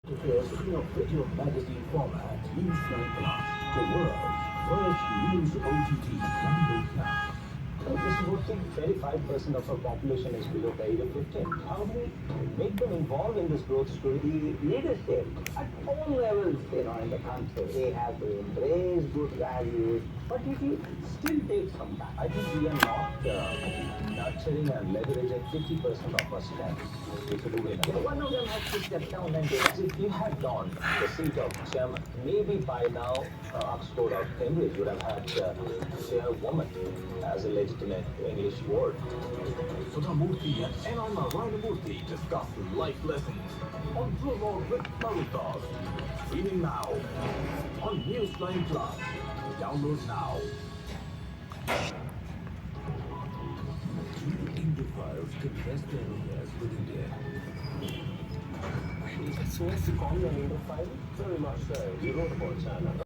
In official magazine format, News.one, the world's first news OTT language now. Just about 35% of our population is below the age of 15. How do we make them involved in this growth story? The leadership at all levels, in the country, they have to embrace good values, but it will still take some time. I think we are not nurturing and leveraging 50% of our strength. We should do it. One of them has to step down and do that. If you had done the seat of chairman, maybe by now Oxford or Cambridge would have had chairwoman as a legitimate English word. Sudhamurthy and N.R. Narayanamurthy discuss life lessons on Global with Naruto. Streaming now on News9 Plus. Download now. Two Indiophiles confess their affairs with India. So what's the call on Indophile? Very much so. You wrote about China.